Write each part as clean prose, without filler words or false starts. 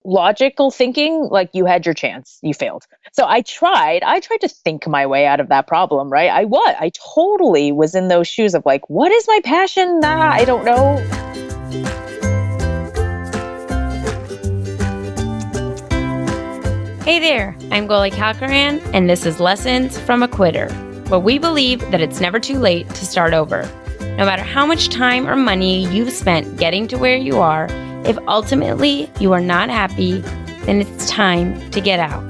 logical thinking, like you had your chance, you failed. So I tried to think my way out of that problem, right? I totally was in those shoes of like, what is my passion? Nah, I don't know. Hey there, I'm Goli Kalkaran, and this is Lessons from a Quitter, where we believe that it's never too late to start over. No matter how much time or money you've spent getting to where you are, if ultimately you are not happy, then it's time to get out.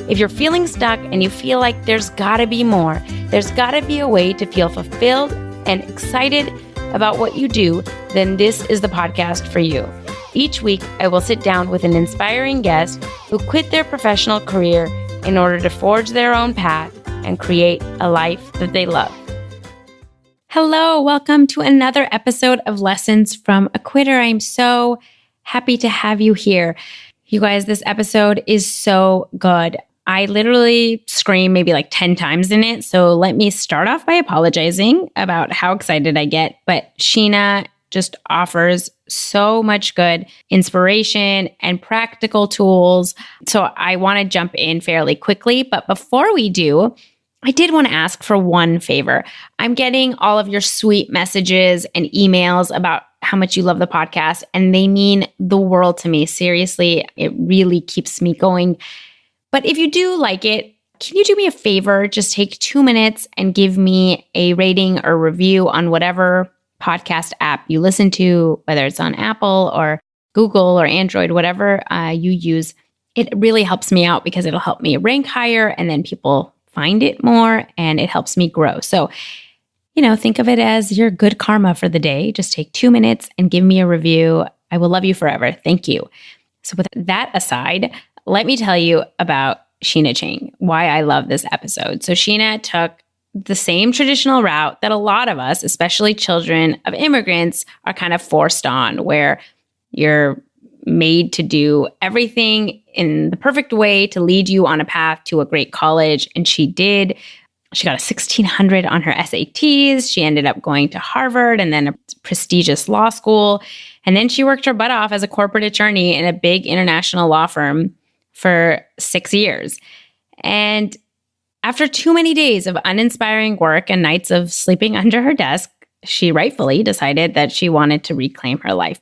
If you're feeling stuck and you feel like there's gotta be more, there's gotta be a way to feel fulfilled and excited about what you do, then this is the podcast for you. Each week, I will sit down with an inspiring guest who quit their professional career in order to forge their own path and create a life that they love. Hello, welcome to another episode of Lessons from a Quitter. I'm so happy to have you here. You guys, this episode is so good. I literally scream maybe like 10 times in it. So let me start off by apologizing about how excited I get. But Shinah just offers so much good inspiration and practical tools. So I want to jump in fairly quickly. But before we do, I did want to ask for one favor. I'm getting all of your sweet messages and emails about how much you love the podcast, and they mean the world to me. Seriously, it really keeps me going. But if you do like it, can you do me a favor? Just take 2 minutes and give me a rating or review on whatever podcast app you listen to, whether it's on Apple or Google or Android, whatever you use. It really helps me out because it'll help me rank higher, and then people find it more, and it helps me grow. So, think of it as your good karma for the day. Just take 2 minutes and give me a review. I will love you forever. Thank you. So with that aside, let me tell you about Shinah Chang, why I love this episode. So Shinah took the same traditional route that a lot of us, especially children of immigrants, are kind of forced on, where you're made to do everything in the perfect way to lead you on a path to a great college. And she did. She got a 1600 on her SATs. She ended up going to Harvard and then a prestigious law school. And then she worked her butt off as a corporate attorney in a big international law firm for 6 years. And after too many days of uninspiring work and nights of sleeping under her desk, she rightfully decided that she wanted to reclaim her life.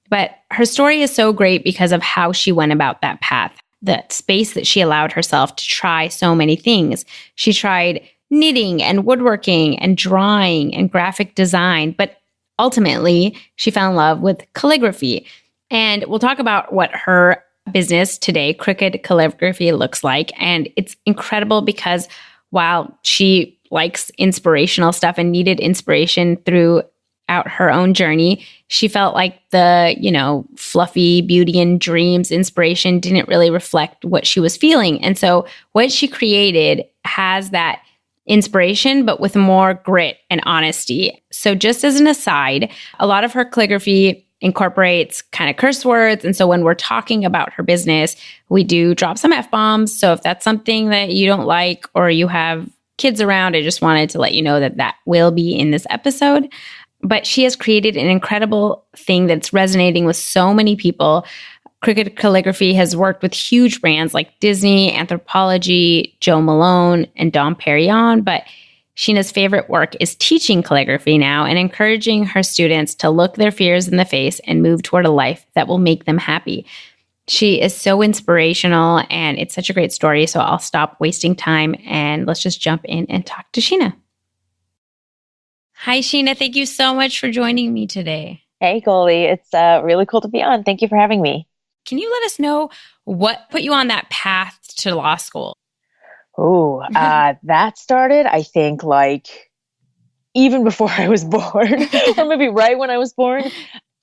But her story is so great because of how she went about that path, the space that she allowed herself to try so many things. She tried knitting and woodworking and drawing and graphic design, but ultimately she fell in love with calligraphy. And we'll talk about what her business today, Crooked Calligraphy, looks like. And it's incredible because while she likes inspirational stuff and needed inspiration throughout her own journey, she felt like the, fluffy beauty and dreams inspiration didn't really reflect what she was feeling. And so what she created has that inspiration, but with more grit and honesty. So just as an aside, a lot of her calligraphy incorporates kind of curse words. And so when we're talking about her business, we do drop some F-bombs. So if that's something that you don't like or you have kids around, I just wanted to let you know that will be in this episode. But she has created an incredible thing that's resonating with so many people. Crooked Calligraphy has worked with huge brands like Disney, Anthropology, Joe Malone, and Dom Perignon. But Shinah's favorite work is teaching calligraphy now and encouraging her students to look their fears in the face and move toward a life that will make them happy. She is so inspirational, and it's such a great story. So I'll stop wasting time and let's just jump in and talk to Shinah. Hi, Shinah. Thank you so much for joining me today. Hey, Goli. It's really cool to be on. Thank you for having me. Can you let us know what put you on that path to law school? Oh, that started, I think, like even before I was born, or maybe right when I was born.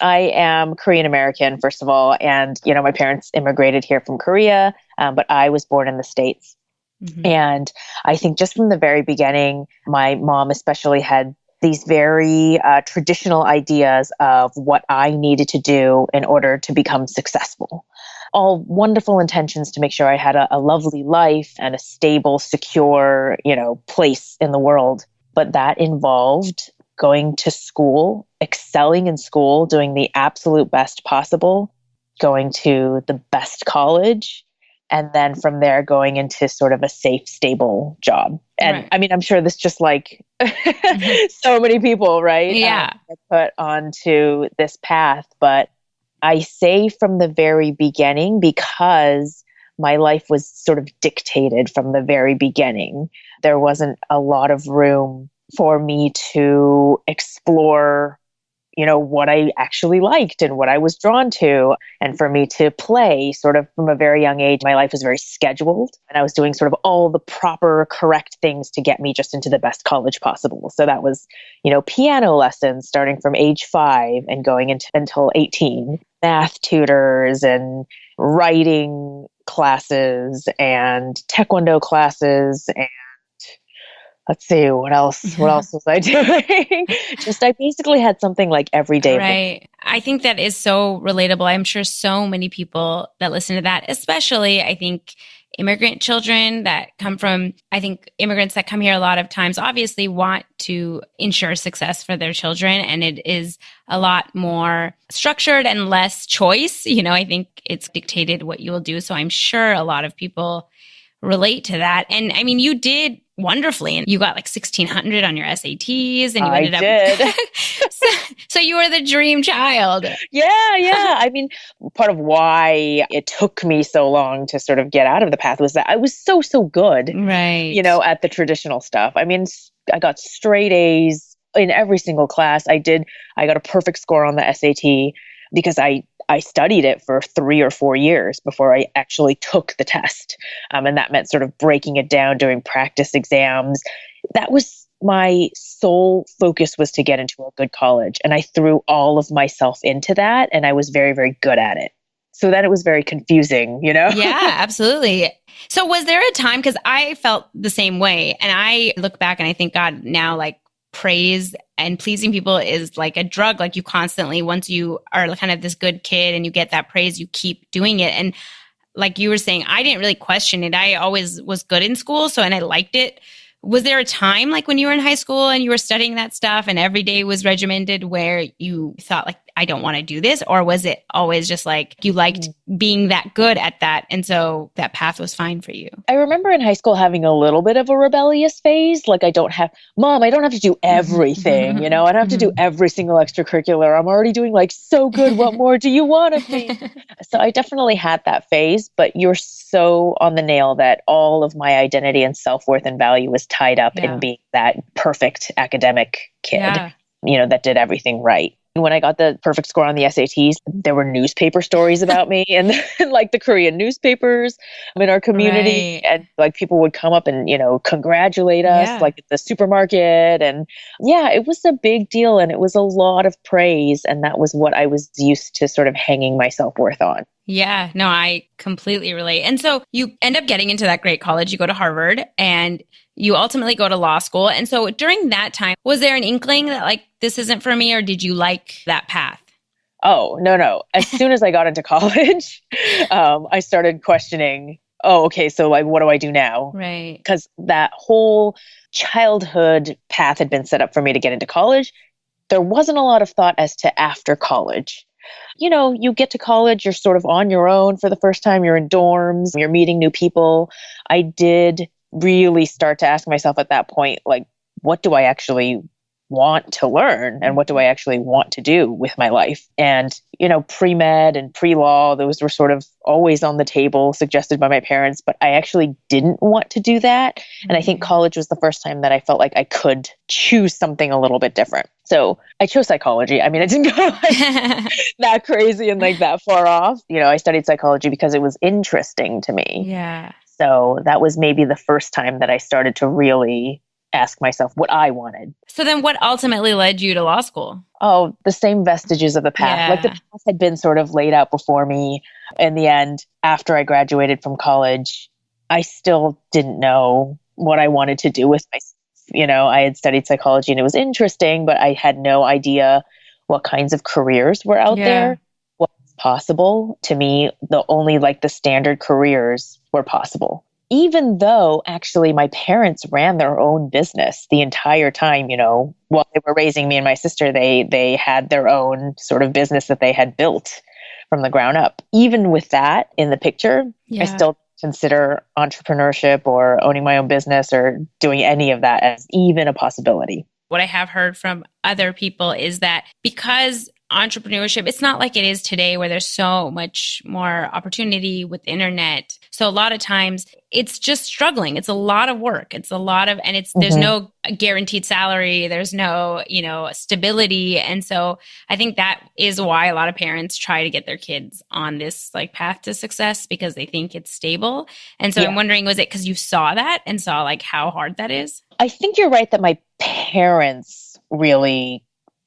I am Korean American, first of all. And, my parents immigrated here from Korea, but I was born in the States. Mm-hmm. And I think just from the very beginning, my mom especially had these very traditional ideas of what I needed to do in order to become successful. All wonderful intentions to make sure I had a lovely life and a stable, secure, place in the world. But that involved going to school, excelling in school, doing the absolute best possible, going to the best college, and then from there going into sort of a safe, stable job. And Right. I mean, I'm sure this just like so many people, right? Yeah. Get put onto this path. But I say from the very beginning, because my life was sort of dictated from the very beginning. There wasn't a lot of room for me to explore, what I actually liked and what I was drawn to, and for me to play sort of from a very young age. My life was very scheduled, and I was doing sort of all the proper, correct things to get me just into the best college possible. So that was, piano lessons starting from age 5 and going into until 18, math tutors and writing classes and taekwondo classes, and let's see, what else was I doing? I basically had something like every day. Right. I think that is so relatable. I'm sure so many people that listen to that, especially I think immigrant children that come from, I think immigrants that come here a lot of times obviously want to ensure success for their children. And it is a lot more structured and less choice. I think it's dictated what you will do. So I'm sure a lot of people relate to that. And I mean, you did wonderfully, and you got like 1,600 on your SATs, and you ended up. So you were the dream child. Yeah. I mean, part of why it took me so long to sort of get out of the path was that I was so good, right? At the traditional stuff. I mean, I got straight A's in every single class. I got a perfect score on the SAT because I studied it for 3 or 4 years before I actually took the test. And that meant sort of breaking it down, doing practice exams. That was my sole focus, was to get into a good college. And I threw all of myself into that, and I was very, very good at it. So then it was very confusing, Yeah, absolutely. So was there a time, because I felt the same way, and I look back and I think, God, now like praise and pleasing people is like a drug. Like you constantly, once you are kind of this good kid and you get that praise, you keep doing it. And like you were saying, I didn't really question it. I always was good in school. And I liked it. Was there a time like when you were in high school and you were studying that stuff and every day was regimented where you thought like, I don't want to do this? Or was it always just like you liked being that good at that, and so that path was fine for you? I remember in high school having a little bit of a rebellious phase. Like, Mom, I don't have to do everything, I don't have to do every single extracurricular. I'm already doing like so good. What more do you want of me? So I definitely had that phase, but you're so on the nail that all of my identity and self-worth and value was tied up in being that perfect academic kid, that did everything right. When I got the perfect score on the SATs, there were newspaper stories about me and like the Korean newspapers in our community. Right. And like people would come up and, congratulate us like at the supermarket. And it was a big deal. And it was a lot of praise. And that was what I was used to sort of hanging my self-worth on. Yeah, no, I completely relate. And so you end up getting into that great college. You go to Harvard and you ultimately go to law school. And so during that time, was there an inkling that like, this isn't for me, or did you like that path? Oh, no. As soon as I got into college, I started questioning, okay, so like, what do I do now? Right. Because that whole childhood path had been set up for me to get into college. There wasn't a lot of thought as to after college. You get to college, you're sort of on your own for the first time. You're in dorms, you're meeting new people. I did really start to ask myself at that point, like, what do I actually want to learn and what do I actually want to do with my life? And, pre-med and pre-law, those were sort of always on the table, suggested by my parents, but I actually didn't want to do that. And I think college was the first time that I felt like I could choose something a little bit different. So I chose psychology. I mean, I didn't go like that crazy and like that far off. I studied psychology because it was interesting to me. Yeah. So that was maybe the first time that I started to really ask myself what I wanted. So then what ultimately led you to law school? Oh, the same vestiges of the path. Yeah. Like the path had been sort of laid out before me. In the end, after I graduated from college, I still didn't know what I wanted to do with myself. I had studied psychology and it was interesting, but I had no idea what kinds of careers were out there, what was possible. To me, only the standard careers were possible. Even though actually my parents ran their own business the entire time, while they were raising me and my sister, they had their own sort of business that they had built from the ground up. Even with that in the picture, I Yeah. still consider entrepreneurship or owning my own business or doing any of that as even a possibility. What I have heard from other people is that because entrepreneurship, it's not like it is today where there's so much more opportunity with the internet. So a lot of times it's just struggling. It's a lot of work. It's a lot of, and there's no guaranteed salary. There's no, stability. And so I think that is why a lot of parents try to get their kids on this like path to success because they think it's stable. And so I'm wondering, was it because you saw that and saw like how hard that is? I think you're right that my parents really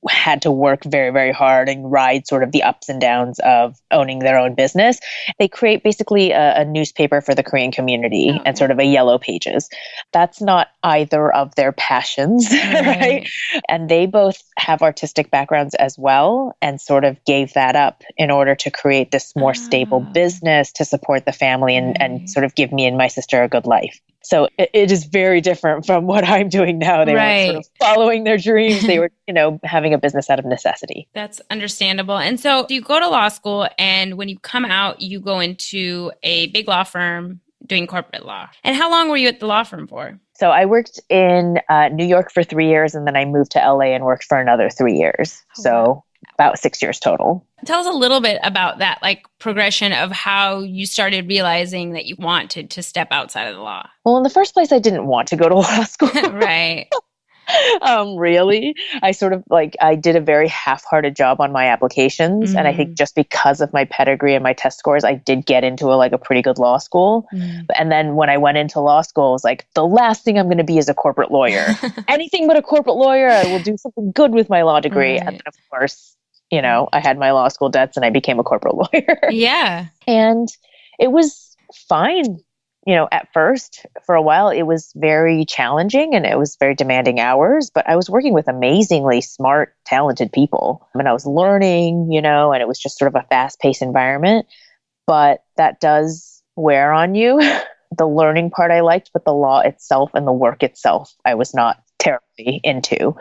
had to work very, very hard and ride sort of the ups and downs of owning their own business. They create basically a newspaper for the Korean community and sort of a yellow pages. That's not either of their passions, right? And they both have artistic backgrounds as well and sort of gave that up in order to create this more stable business to support the family and sort of give me and my sister a good life. So it is very different from what I'm doing now. They weren't sort of following their dreams. They were, having a business out of necessity. That's understandable. And so you go to law school, and when you come out, you go into a big law firm doing corporate law. And how long were you at the law firm for? So I worked in New York for 3 years, and then I moved to LA and worked for another 3 years. So about 6 years total. Tell us a little bit about that, like progression of how you started realizing that you wanted to step outside of the law. Well, in the first place, I didn't want to go to law school. Right. Really. I sort of I did a very half-hearted job on my applications. And I think just because of my pedigree and my test scores, I did get into a pretty good law school. And then when I went into law school, it was like, the last thing I'm going to be is a corporate lawyer. Anything but a corporate lawyer. I will do something good with my law degree. And then of course, I had my law school debts and I became a corporate lawyer. Yeah. And it was fine. At first, for a while, it was very challenging and it was very demanding hours, but I was working with amazingly smart, talented people. I was learning, and it was just sort of a fast-paced environment, but that does wear on you. The learning part I liked, but the law itself and the work itself, I was not terribly into.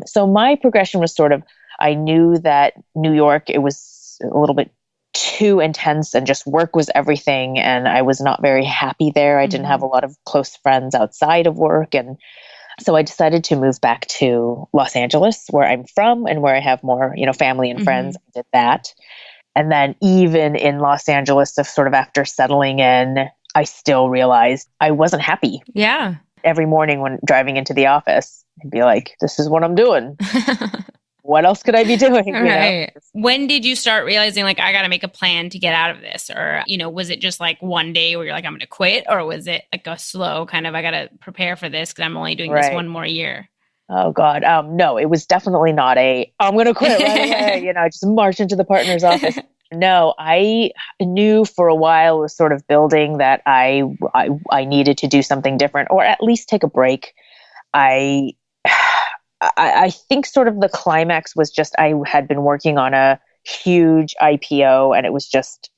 So my progression was sort of, I knew that New York, it was a little bit too intense and just work was everything. And I was not very happy there. I didn't have a lot of close friends outside of work. And so I decided to move back to Los Angeles, where I'm from and where I have more, family and friends. I did that. And then even in Los Angeles, sort of after settling in, I still realized I wasn't happy. Yeah. Every morning when driving into the office, I'd be like, this is what I'm doing. What else could I be doing? Right. When did you start realizing I got to make a plan to get out of this? Or, was it just one day where you're like, I'm going to quit? Or was it a slow kind of, I got to prepare for this because I'm only doing this one more year? Oh God. No, it was definitely not I'm going to quit right away. Just march into the partner's office. No, I knew for a while, was sort of building that I needed to do something different or at least take a break. I think sort of the climax was just I had been working on a huge IPO and it was just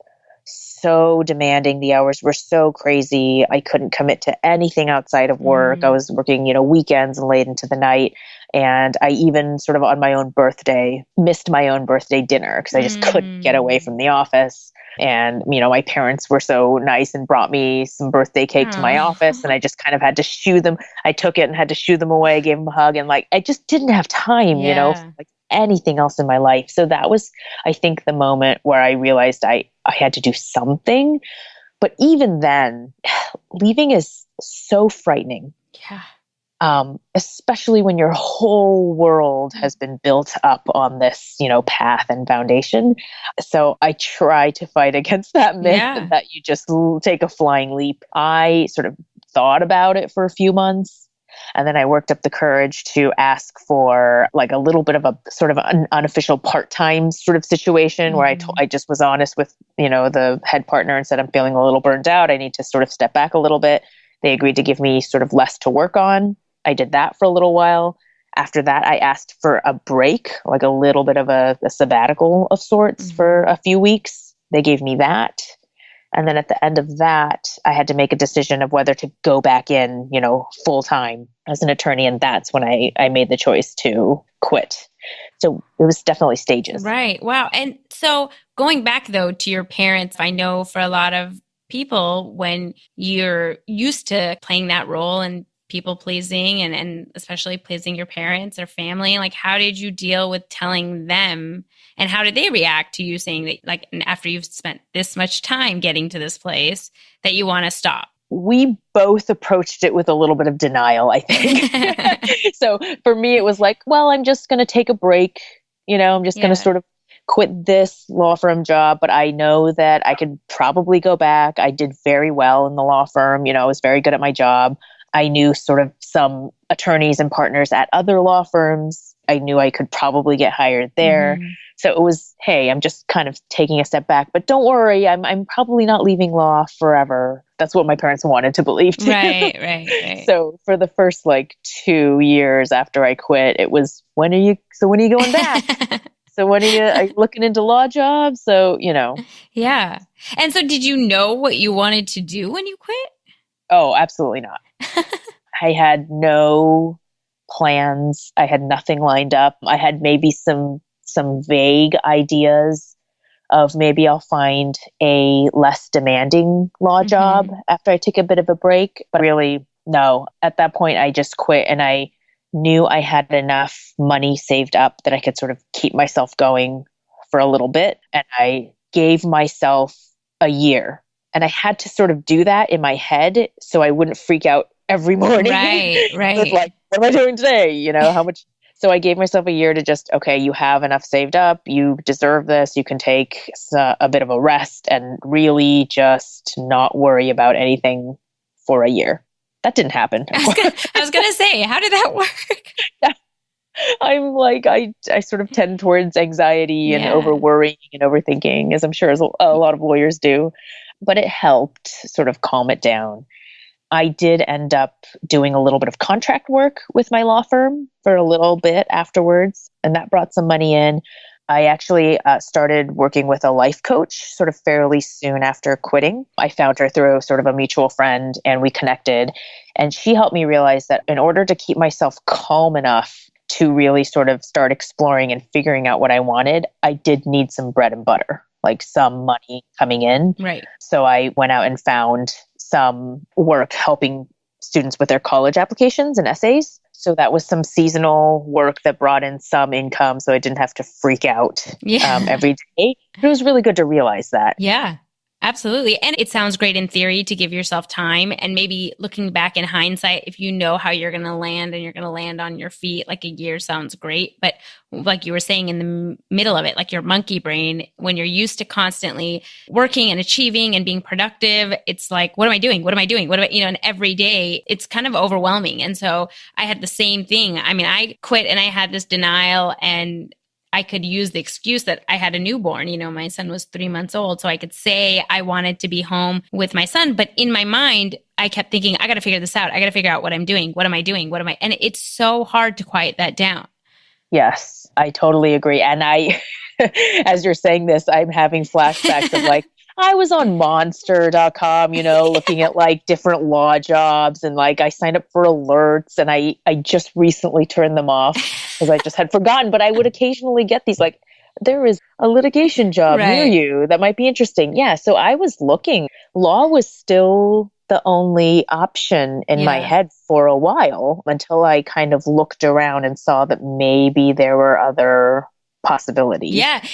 so demanding. The hours were so crazy. I couldn't commit to anything outside of work. I was working, weekends and late into the night. And I even sort of on my own birthday, missed my own birthday dinner because I just couldn't get away from the office. And, my parents were so nice and brought me some birthday cake to my office. And I just kind of had to shoo them. I took it and had to shoo them away, gave them a hug. And I just didn't have time, for anything else in my life. So that was, I think, the moment where I realized I had to do something. But even then, leaving is so frightening. Yeah. Especially when your whole world has been built up on this, path and foundation. So I try to fight against that myth that you just take a flying leap. I sort of thought about it for a few months. And then I worked up the courage to ask for a little bit of a sort of an unofficial part-time sort of situation where I just was honest with, the head partner and said, I'm feeling a little burned out. I need to sort of step back a little bit. They agreed to give me sort of less to work on. I did that for a little while. After that, I asked for a break, a little bit of a sabbatical of sorts for a few weeks. They gave me that. And then at the end of that, I had to make a decision of whether to go back in, full time as an attorney. And that's when I made the choice to quit. So it was definitely stages. Right. Wow. And so going back though to your parents, I know for a lot of people, when you're used to playing that role and people pleasing and especially pleasing your parents or family, like how did you deal with telling them, and how did they react to you saying that, like, after you've spent this much time getting to this place, that you want to stop? We both approached it with a little bit of denial, I think. So for me, it was like, well, I'm just going to take a break. I'm just going to sort of quit this law firm job, but I know that I could probably go back. I did very well in the law firm. I was very good at my job. I knew sort of some attorneys and partners at other law firms. I knew I could probably get hired there. Mm-hmm. So it was, hey, I'm just kind of taking a step back, but don't worry, I'm probably not leaving law forever. That's what my parents wanted to believe too. Right. So for the first 2 years after I quit, it was, when are you going back? So when are you looking into law jobs? So, Yeah. And so did you know what you wanted to do when you quit? Oh, absolutely not. I had no plans. I had nothing lined up. I had maybe some vague ideas of maybe I'll find a less demanding law job after I take a bit of a break. But really, no. At that point, I just quit, and I knew I had enough money saved up that I could sort of keep myself going for a little bit. And I gave myself a year. And I had to sort of do that in my head so I wouldn't freak out every morning. Right. With what am I doing today? How much? So I gave myself a year to just, okay, you have enough saved up. You deserve this. You can take a bit of a rest and really just not worry about anything for a year. That didn't happen. I was going to say, how did that work? I'm I sort of tend towards anxiety and over worrying and overthinking, as I'm sure as a lot of lawyers do. But it helped sort of calm it down. I did end up doing a little bit of contract work with my law firm for a little bit afterwards, and that brought some money in. I actually started working with a life coach sort of fairly soon after quitting. I found her through sort of a mutual friend, and we connected. And she helped me realize that in order to keep myself calm enough to really sort of start exploring and figuring out what I wanted, I did need some bread and butter, like some money coming in. Right. So I went out and found some work helping students with their college applications and essays. So that was some seasonal work that brought in some income, so I didn't have to freak out every day. It was really good to realize that. Yeah. Absolutely. And it sounds great in theory to give yourself time. And maybe looking back in hindsight, if you know how you're going to land and you're going to land on your feet, like a year sounds great. But like you were saying in the middle of it, like your monkey brain, when you're used to constantly working and achieving and being productive, it's like, what am I doing? What am I doing? And every day it's kind of overwhelming. And so I had the same thing. I mean, I quit and I had this denial, and I could use the excuse that I had a newborn. My son was 3 months old. So I could say I wanted to be home with my son. But in my mind, I kept thinking, I got to figure this out. I got to figure out what I'm doing. What am I doing? And it's so hard to quiet that down. Yes, I totally agree. And as you're saying this, I'm having flashbacks of I was on monster.com, looking at different law jobs, and I signed up for alerts, and I just recently turned them off because I just had forgotten. But I would occasionally get these there is a litigation job near you that might be interesting. Yeah. So I was looking. Law was still the only option in my head for a while until I kind of looked around and saw that maybe there were other possibilities. Yeah.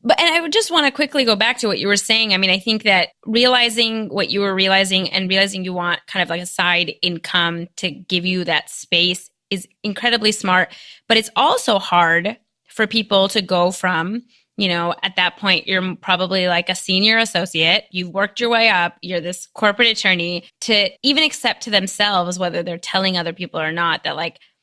And I would just want to quickly go back to what you were saying. I mean, I think that realizing what you were realizing and realizing you want kind of like a side income to give you that space is incredibly smart. But it's also hard for people to go from, at that point, you're probably like a senior associate. You've worked your way up. You're this corporate attorney, to even accept to themselves, whether they're telling other people or not, that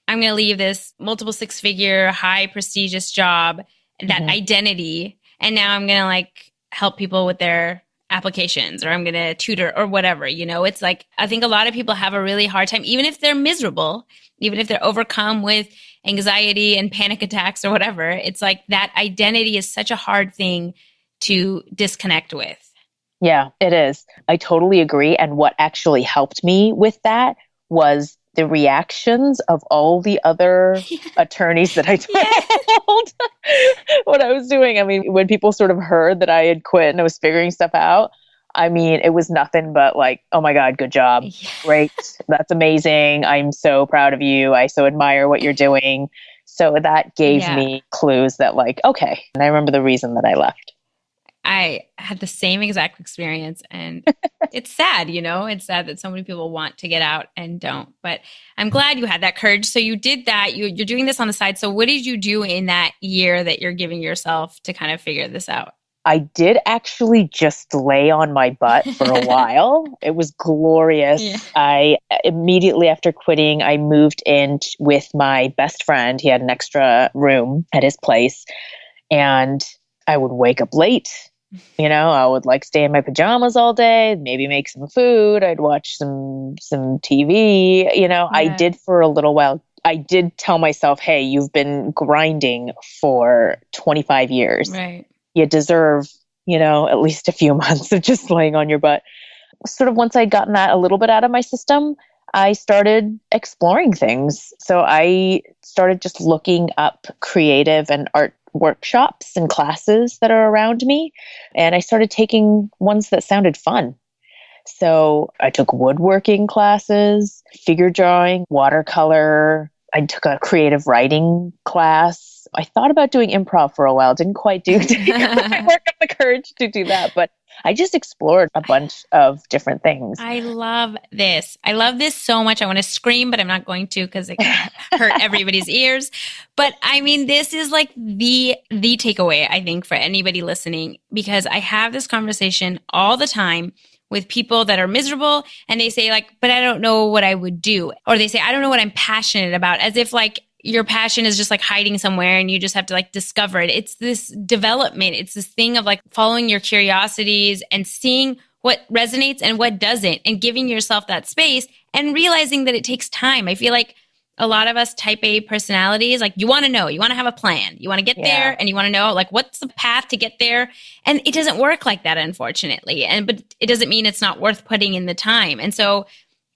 I'm going to leave this multiple six-figure, high prestigious job, that identity. And now I'm going to help people with their applications, or I'm going to tutor or whatever. It's I think a lot of people have a really hard time, even if they're miserable, even if they're overcome with anxiety and panic attacks or whatever. It's that identity is such a hard thing to disconnect with. Yeah, it is. I totally agree. And what actually helped me with that was the reactions of all the other attorneys that I told what I was doing. I mean, when people sort of heard that I had quit and I was figuring stuff out, I mean, it was nothing but like, oh my God, good job. Yeah. Great. That's amazing. I'm so proud of you. I so admire what you're doing. So that gave me clues that like, okay. And I remember the reason that I left. I had the same exact experience, and it's sad, it's sad that so many people want to get out and don't, but I'm glad you had that courage. So you did that, you're doing this on the side. So what did you do in that year that you're giving yourself to kind of figure this out? I did actually just lay on my butt for a while. It was glorious. Yeah. I immediately after quitting, I moved in with my best friend. He had an extra room at his place, and I would wake up late. I would like stay in my pajamas all day, maybe make some food. I'd watch some TV. I did for a little while. I did tell myself, hey, you've been grinding for 25 years. Right. You deserve, at least a few months of just laying on your butt. Sort of once I'd gotten that a little bit out of my system, I started exploring things. So I started just looking up creative and art workshops and classes that are around me. And I started taking ones that sounded fun. So I took woodworking classes, figure drawing, watercolor. I took a creative writing class. I thought about doing improv for a while. Didn't quite work up the courage to do that, but I just explored a bunch of different things. I love this. I love this so much. I want to scream, but I'm not going to because it can hurt everybody's ears. But I mean, this is like the takeaway, I think, for anybody listening, because I have this conversation all the time with people that are miserable, and they say like, but I don't know what I would do. Or they say, I don't know what I'm passionate about, as if like your passion is just like hiding somewhere and you just have to like discover it. It's this development. It's this thing of like following your curiosities and seeing what resonates and what doesn't, and giving yourself that space and realizing that it takes time. I feel like a lot of us type A personalities, like you want to know, you want to have a plan, you want to get there, and you want to know like what's the path to get there. And it doesn't work like that, unfortunately. But it doesn't mean it's not worth putting in the time. And so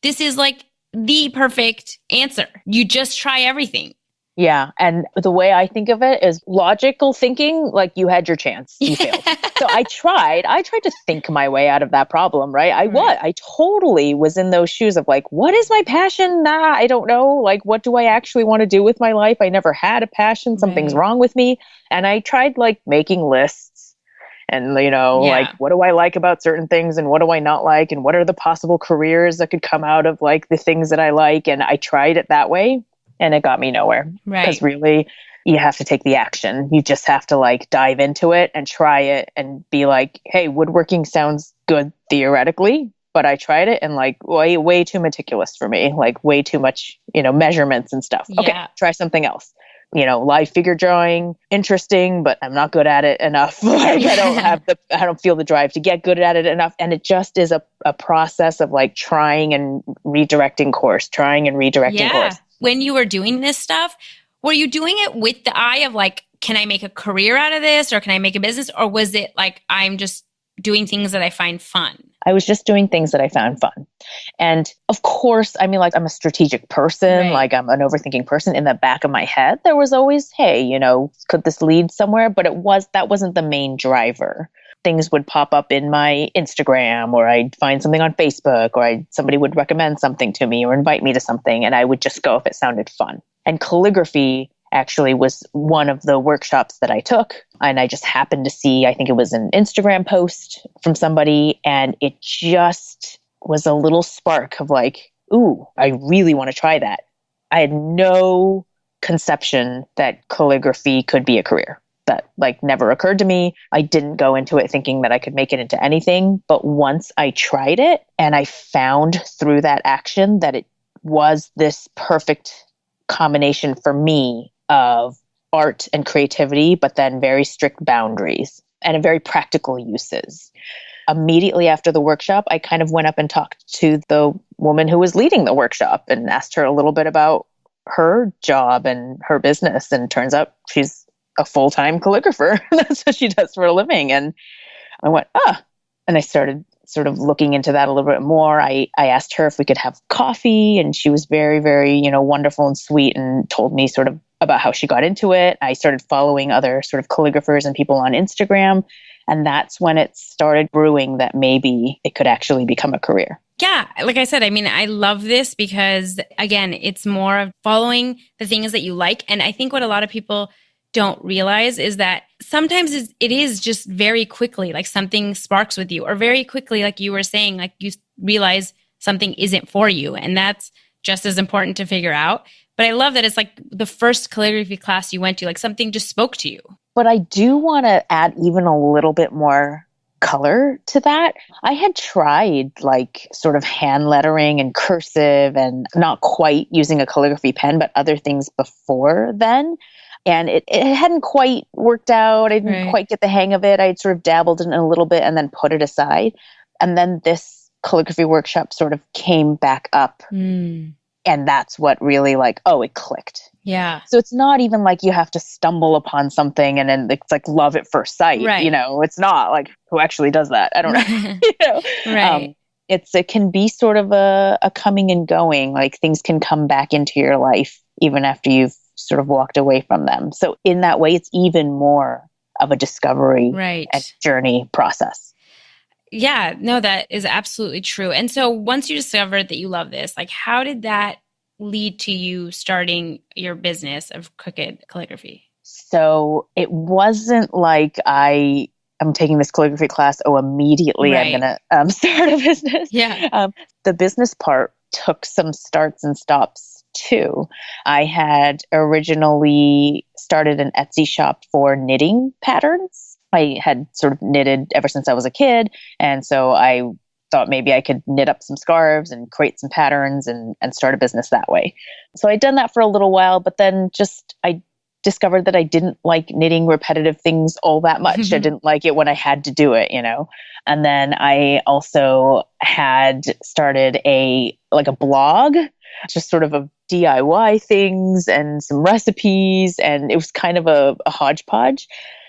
this is like the perfect answer. You just try everything. Yeah. And the way I think of it is logical thinking, like you had your chance, you failed. So I tried to think my way out of that problem, right? I totally was in those shoes of like, what is my passion? I don't know. Like, what do I actually want to do with my life? I never had a passion. Something's wrong with me. And I tried like making lists and, like, what do I like about certain things and what do I not like? And what are the possible careers that could come out of like the things that I like? And I tried it that way. And it got me nowhere. Right. Because really, you have to take the action. You just have to like dive into it and try it and be like, hey, woodworking sounds good theoretically, but I tried it and like way too meticulous for me, like way too much, measurements and stuff. Yeah. Okay, try something else. Live figure drawing, interesting, but I'm not good at it enough. Like I don't feel the drive to get good at it enough. And it just is a process of like trying and redirecting course. When you were doing this stuff, were you doing it with the eye of like, can I make a career out of this, or can I make a business? Or was it like, I'm just doing things that I find fun? I was just doing things that I found fun. And of course, I mean, like I'm a strategic person, Right. like I'm an overthinking person. In the back of my head, there was always, hey, could this lead somewhere? But that wasn't the main driver. Things would pop up in my Instagram, or I'd find something on Facebook, or somebody would recommend something to me or invite me to something, and I would just go if it sounded fun. And calligraphy actually was one of the workshops that I took, and I just happened to see, I think it was an Instagram post from somebody, and it just was a little spark of like, ooh, I really want to try that. I had no conception that calligraphy could be a career. That like never occurred to me. I didn't go into it thinking that I could make it into anything. But once I tried it and I found through that action that it was this perfect combination for me of art and creativity, but then very strict boundaries and very practical uses. Immediately after the workshop, I kind of went up and talked to the woman who was leading the workshop and asked her a little bit about her job and her business. And turns out she's a full-time calligrapher. That's what she does for a living. And I went, and I started sort of looking into that a little bit more. I asked her if we could have coffee, and she was very, very, wonderful and sweet, and told me sort of about how she got into it. I started following other sort of calligraphers and people on Instagram. And that's when it started brewing that maybe it could actually become a career. Yeah. Like I said, I mean, I love this because, again, it's more of following the things that you like. And I think what a lot of people don't realize is that sometimes it is just very quickly, like something sparks with you, or very quickly, like you were saying, like you realize something isn't for you. And that's just as important to figure out. But I love that it's like the first calligraphy class you went to, like something just spoke to you. But I do want to add even a little bit more color to that. I had tried like sort of hand lettering and cursive and not quite using a calligraphy pen, but other things before then. And it hadn't quite worked out. I didn't quite get the hang of it. I'd sort of dabbled in it a little bit and then put it aside. And then this calligraphy workshop sort of came back up. And that's what really like, oh, it clicked. Yeah. So it's not even like you have to stumble upon something and then it's like love at first sight. Right. You know, it's not like who actually does that. I don't know. You know? Right. It can be sort of a coming and going, like things can come back into your life even after you've sort of walked away from them. So in that way, it's even more of a discovery and journey process. Yeah, no, that is absolutely true. And so once you discovered that you love this, like how did that lead to you starting your business of Crooked Calligraphy? So it wasn't like I'm taking this calligraphy class, immediately I'm going to start a business. Yeah. The business part took some starts and stops too. I had originally started an Etsy shop for knitting patterns. I had sort of knitted ever since I was a kid. And so I thought maybe I could knit up some scarves and create some patterns and start a business that way. So I'd done that for a little while, but then I discovered that I didn't like knitting repetitive things all that much. I didn't like it when I had to do it, you know? And then I also had started a blog, just sort of DIY things and some recipes. And it was kind of a hodgepodge.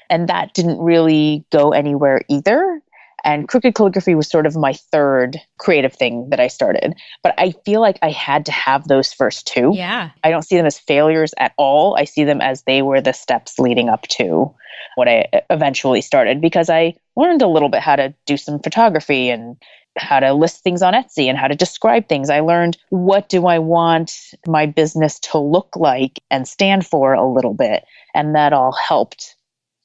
And that didn't really go anywhere either. And Crooked Calligraphy was sort of my third creative thing that I started. But I feel like I had to have those first two. Yeah. I don't see them as failures at all. I see them as they were the steps leading up to what I eventually started, because I learned a little bit how to do some photography and how to list things on Etsy and how to describe things. I learned what do I want my business to look like and stand for a little bit. And that all helped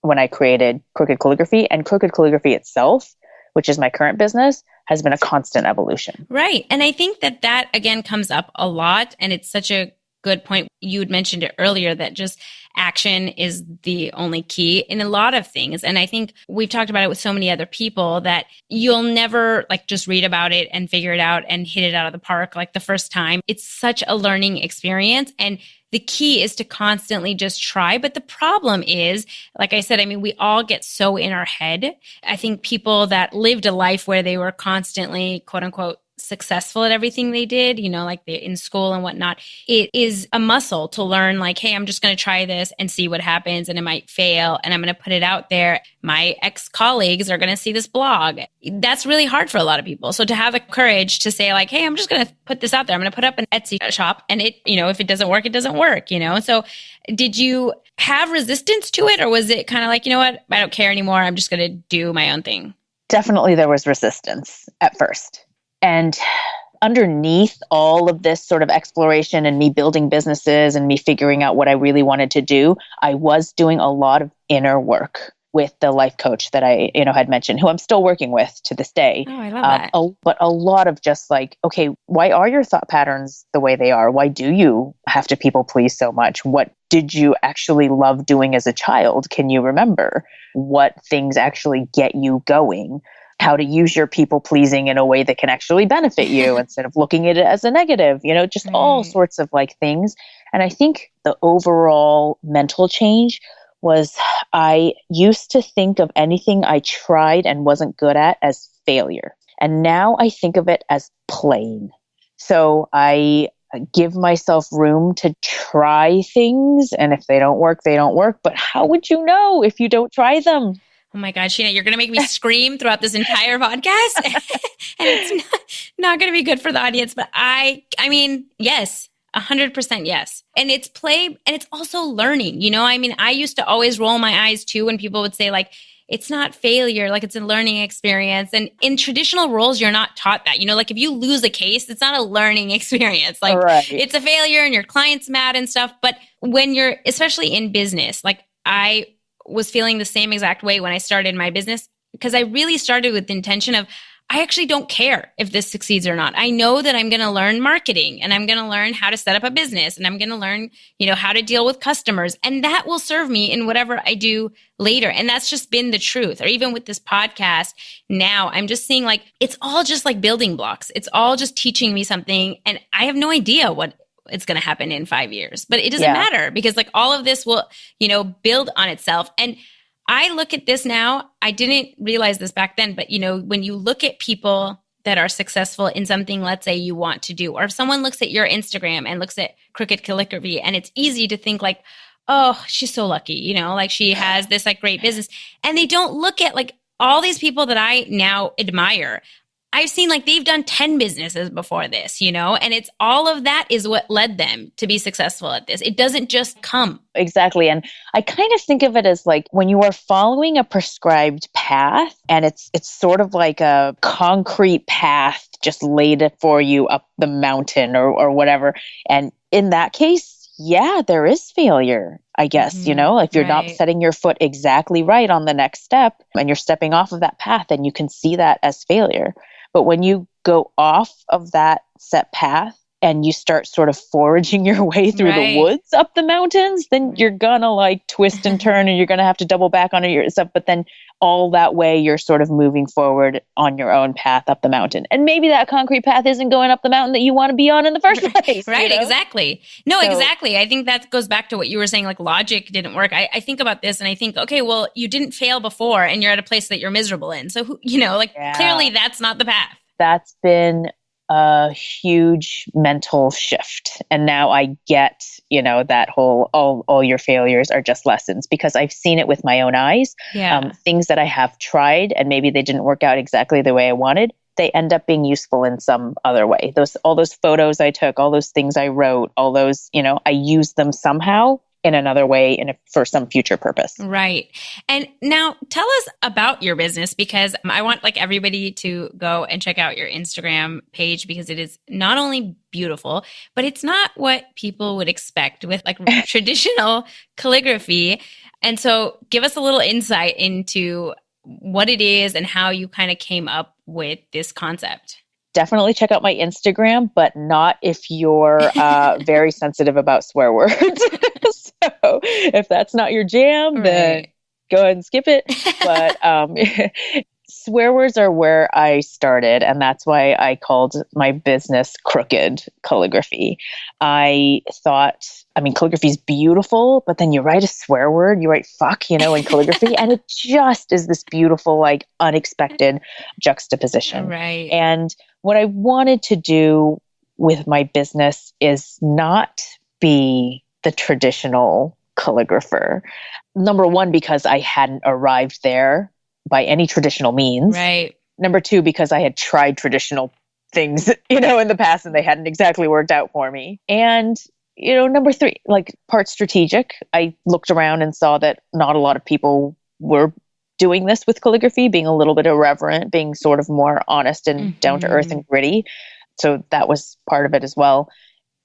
when I created Crooked Calligraphy. And Crooked Calligraphy itself, which is my current business, has been a constant evolution. Right. And I think that again comes up a lot. And it's such a good point. You had mentioned it earlier that just action is the only key in a lot of things. And I think we've talked about it with so many other people that you'll never like just read about it and figure it out and hit it out of the park like the first time. It's such a learning experience. And the key is to constantly just try. But the problem is, like I said, I mean, we all get so in our head. I think people that lived a life where they were constantly, quote unquote, successful at everything they did, you know, like they're in school and whatnot, it is a muscle to learn like, hey, I'm just going to try this and see what happens and it might fail and I'm going to put it out there. My ex-colleagues are going to see this blog. That's really hard for a lot of people. So to have the courage to say like, hey, I'm just going to put this out there. I'm going to put up an Etsy shop and it, you know, if it doesn't work, it doesn't work, you know? So did you have resistance to it or was it kind of like, you know what, I don't care anymore. I'm just going to do my own thing? Definitely there was resistance at first. And underneath all of this sort of exploration and me building businesses and me figuring out what I really wanted to do, I was doing a lot of inner work with the life coach that I, had mentioned, who I'm still working with to this day. Oh, I love that. But a lot of just like, okay, why are your thought patterns the way they are? Why do you have to people please so much? What did you actually love doing as a child? Can you remember what things actually get you going? How to use your people pleasing in a way that can actually benefit you instead of looking at it as a negative, just all sorts of like things. And I think the overall mental change was I used to think of anything I tried and wasn't good at as failure. And now I think of it as playing. So I give myself room to try things. And if they don't work, they don't work. But how would you know if you don't try them? Oh my God, Shinah, you're going to make me scream throughout this entire podcast. And it's not going to be good for the audience. But I mean, yes, 100% yes. And it's play and it's also learning. I mean, I used to always roll my eyes too when people would say like, it's not failure, like it's a learning experience. And in traditional roles, you're not taught that. Like if you lose a case, it's not a learning experience. Like It's a failure and your client's mad and stuff. But when you're, especially in business, like I was feeling the same exact way when I started my business, because I really started with the intention of, I actually don't care if this succeeds or not. I know that I'm going to learn marketing and I'm going to learn how to set up a business and I'm going to learn, how to deal with customers. And that will serve me in whatever I do later. And that's just been the truth. Or even with this podcast now, I'm just seeing like, it's all just like building blocks. It's all just teaching me something. And I have no idea what it's going to happen in 5 years, but it doesn't matter because like all of this will, build on itself. And I look at this now, I didn't realize this back then, but when you look at people that are successful in something, let's say you want to do, or if someone looks at your Instagram and looks at Crooked Calligraphy, and it's easy to think like, oh, she's so lucky, like she has this like great business. And they don't look at like all these people that I now admire. I've seen like they've done 10 businesses before this, and it's all of that is what led them to be successful at this. It doesn't just come. Exactly. And I kind of think of it as like when you are following a prescribed path and it's sort of like a concrete path just laid for you up the mountain or whatever. And in that case, yeah, there is failure, I guess, if you're not setting your foot exactly right on the next step and you're stepping off of that path, then you can see that as failure. But when you go off of that set path and you start sort of foraging your way through the woods up the mountains, then you're gonna like twist and turn and you're gonna have to double back on yourself. But then all that way you're sort of moving forward on your own path up the mountain. And maybe that concrete path isn't going up the mountain that you want to be on in the first place. Right, exactly. No, exactly. I think that goes back to what you were saying, like logic didn't work. I think about this and I think, okay, well, you didn't fail before and you're at a place that you're miserable in. So, clearly that's not the path. That's been a huge mental shift. And now I get, that whole, all your failures are just lessons, because I've seen it with my own eyes. Yeah. Things that I have tried and maybe they didn't work out exactly the way I wanted, they end up being useful in some other way. All those photos I took, all those things I wrote, all those, I use them somehow in another way and for some future purpose. Right. And now tell us about your business, because I want like everybody to go and check out your Instagram page, because it is not only beautiful, but it's not what people would expect with like traditional calligraphy. And so give us a little insight into what it is and how you kind of came up with this concept. Definitely check out my Instagram, but not if you're very sensitive about swear words. So if that's not your jam, then go ahead and skip it. But swear words are where I started, and that's why I called my business Crooked Calligraphy. I thought, calligraphy is beautiful, but then you write a swear word, you write fuck, in calligraphy, and it just is this beautiful, like unexpected juxtaposition. Right. And what I wanted to do with my business is not be the traditional calligrapher. Number one, because I hadn't arrived there by any traditional means. Right. Number two, because I had tried traditional things, in the past and they hadn't exactly worked out for me. And, number three, like part strategic. I looked around and saw that not a lot of people were doing this with calligraphy, being a little bit irreverent, being sort of more honest and down to earth and gritty. So that was part of it as well.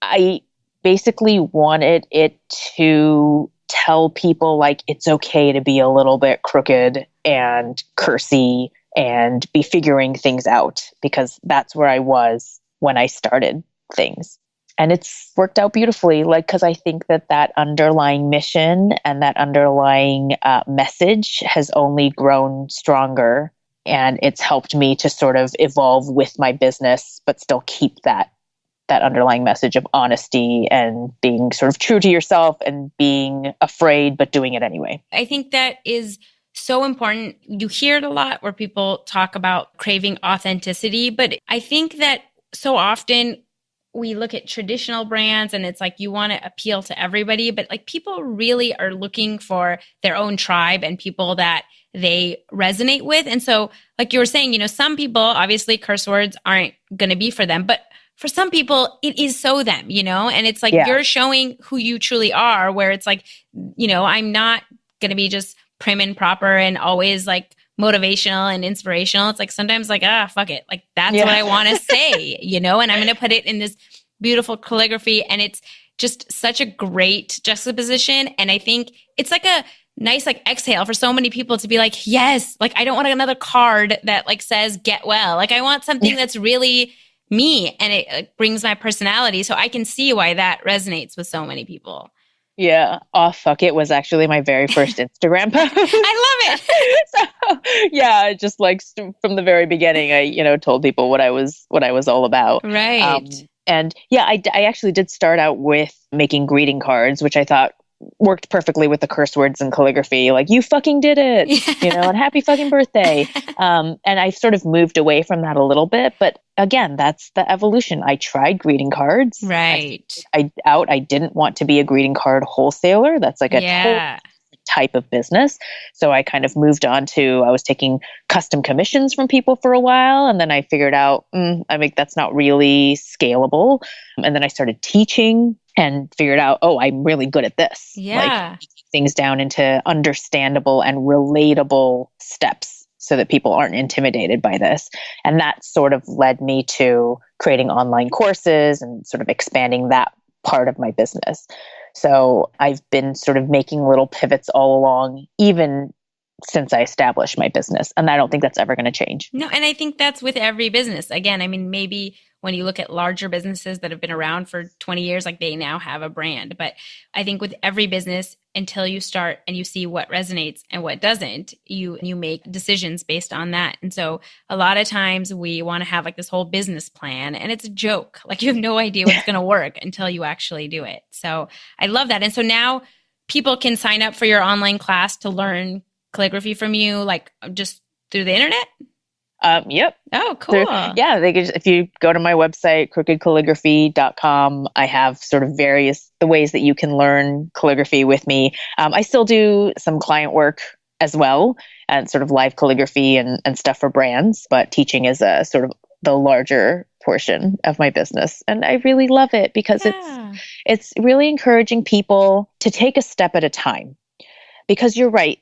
I basically wanted it to tell people like it's okay to be a little bit crooked and cursy and be figuring things out, because that's where I was when I started things. And it's worked out beautifully, because I think that underlying mission and that underlying message has only grown stronger. And it's helped me to sort of evolve with my business, but still keep that underlying message of honesty and being sort of true to yourself and being afraid, but doing it anyway. I think that is so important. You hear it a lot where people talk about craving authenticity, but I think that so often we look at traditional brands and it's like you want to appeal to everybody, but like people really are looking for their own tribe and people that they resonate with. And so like you were saying, some people, obviously curse words aren't going to be for them, but for some people, it is so them, and it's like you're showing who you truly are, where it's like, I'm not going to be just prim and proper and always like motivational and inspirational. It's like sometimes like, fuck it. Like that's what I want to say, and I'm going to put it in this beautiful calligraphy. And it's just such a great juxtaposition. And I think it's like a nice like exhale for so many people to be like, yes, like I don't want another card that like says get well. Like I want something that's really me and it brings my personality. So I can see why that resonates with so many people. Yeah. Oh, fuck. It was actually my very first Instagram post. I love it. So, yeah, just like from the very beginning, I, told people what I was all about. Right. And yeah, I actually did start out with making greeting cards, which I thought worked perfectly with the curse words and calligraphy, like you fucking did it, and happy fucking birthday. And I sort of moved away from that a little bit, but again, that's the evolution. I tried greeting cards. Right. I didn't want to be a greeting card wholesaler. That's like a whole type of business. So I kind of moved on to, I was taking custom commissions from people for a while. And then I figured out, that's not really scalable. And then I started teaching and figured out, I'm really good at this. Yeah. Like things down into understandable and relatable steps so that people aren't intimidated by this. And that sort of led me to creating online courses and sort of expanding that part of my business. So I've been sort of making little pivots all along, even since I established my business. And I don't think that's ever going to change. No, and I think that's with every business. Again, I mean, maybe when you look at larger businesses that have been around for 20 years, like they now have a brand. But I think with every business, until you start and you see what resonates and what doesn't, you make decisions based on that. And so a lot of times we want to have like this whole business plan and it's a joke. Like you have no idea what's going to work until you actually do it. So I love that. And so now people can sign up for your online class to learn calligraphy from you, like just through the internet? Yep. Oh, cool. They could, if you go to my website, crookedcalligraphy.com, I have sort of the ways that you can learn calligraphy with me. I still do some client work as well and sort of live calligraphy and stuff for brands, but teaching is a sort of the larger portion of my business. And I really love it because it's really encouraging people to take a step at a time, because you're right.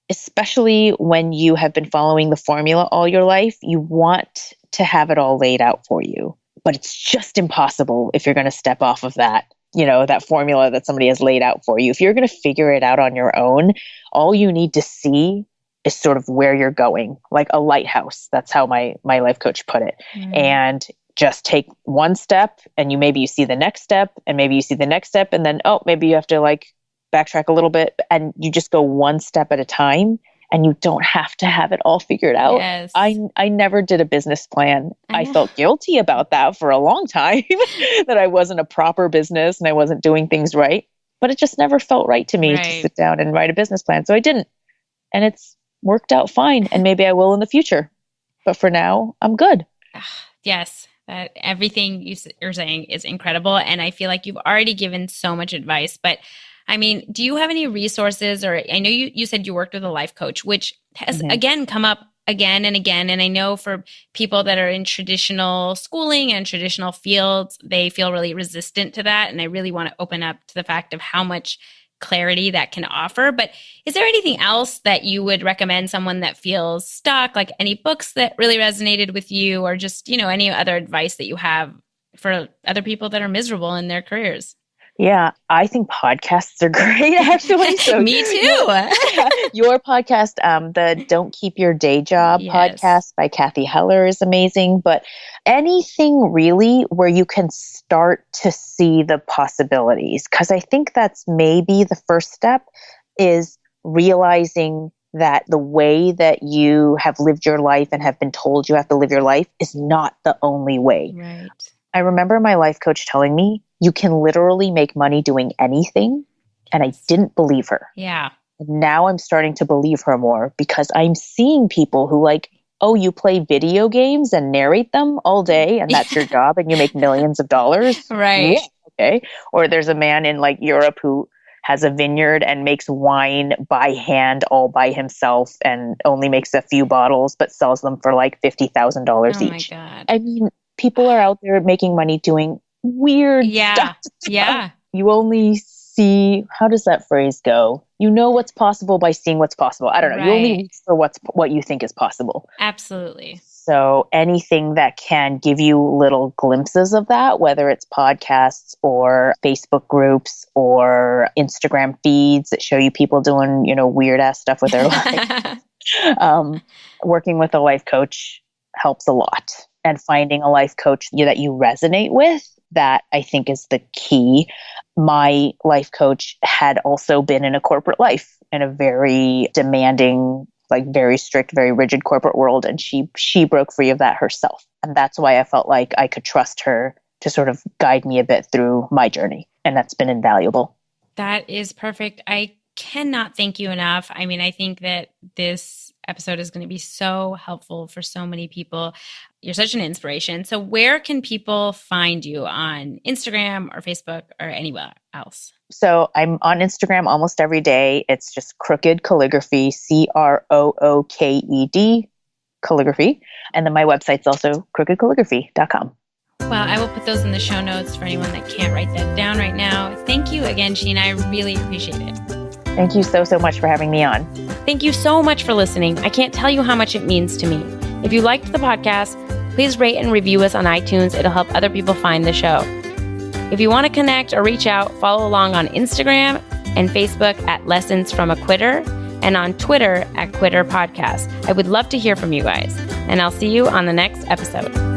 Especially when you have been following the formula all your life, you want to have it all laid out for you. But it's just impossible if you're going to step off of that, that formula that somebody has laid out for you. If you're going to figure it out on your own, all you need to see is sort of where you're going, like a lighthouse. That's how my life coach put it. And just take one step and maybe you see the next step and maybe you see the next step and then, maybe you have to like backtrack a little bit and you just go one step at a time and you don't have to have it all figured out. Yes. I never did a business plan. I felt guilty about that for a long time, that I wasn't a proper business and I wasn't doing things right, but it just never felt right to me to sit down and write a business plan. So I didn't, and it's worked out fine. And maybe I will in the future, but for now I'm good. Yes. Everything you're saying is incredible. And I feel like you've already given so much advice, but I mean, do you have any resources, or I know you said you worked with a life coach, which has again come up again and again. And I know for people that are in traditional schooling and traditional fields, they feel really resistant to that. And I really want to open up to the fact of how much clarity that can offer. But is there anything else that you would recommend someone that feels stuck, like any books that really resonated with you, or just, any other advice that you have for other people that are miserable in their careers? Yeah, I think podcasts are great, actually. So Me too. Your podcast, the Don't Keep Your Day Job podcast by Kathy Heller is amazing. But anything really where you can start to see the possibilities, because I think that's maybe the first step, is realizing that the way that you have lived your life and have been told you have to live your life is not the only way. Right. I remember my life coach telling me, you can literally make money doing anything. And I didn't believe her. Yeah. Now I'm starting to believe her more, because I'm seeing people who you play video games and narrate them all day and that's your job and you make millions of dollars. Right. Yeah, okay. Or there's a man in Europe who has a vineyard and makes wine by hand all by himself and only makes a few bottles, but sells them for $50,000 each. My God. I mean, people are out there making money doing weird stuff. Yeah. You only see, how does that phrase go? You know what's possible by seeing what's possible. I don't know. Right. You only reach for what you think is possible. Absolutely. So anything that can give you little glimpses of that, whether it's podcasts or Facebook groups or Instagram feeds that show you people doing, weird ass stuff with their life. Working with a life coach helps a lot. And finding a life coach that you resonate with, that I think is the key. My life coach had also been in a corporate life, in a very demanding, very strict, very rigid corporate world. And she broke free of that herself. And that's why I felt like I could trust her to sort of guide me a bit through my journey. And that's been invaluable. That is perfect. I cannot thank you enough. I mean, I think that this episode is going to be so helpful for so many people. You're such an inspiration. So where can people find you on Instagram or Facebook or anywhere else? So I'm on Instagram almost every day. It's just Crooked Calligraphy, CROOKED calligraphy. And then my website's also crookedcalligraphy.com. Well, I will put those in the show notes for anyone that can't write that down right now. Thank you again, Shinah. I really appreciate it. Thank you so much for having me on. Thank you so much for listening. I can't tell you how much it means to me. If you liked the podcast, please rate and review us on iTunes. It'll help other people find the show. If you want to connect or reach out, follow along on Instagram and Facebook at Lessons from a Quitter and on Twitter at Quitter Podcast. I would love to hear from you guys, and I'll see you on the next episode.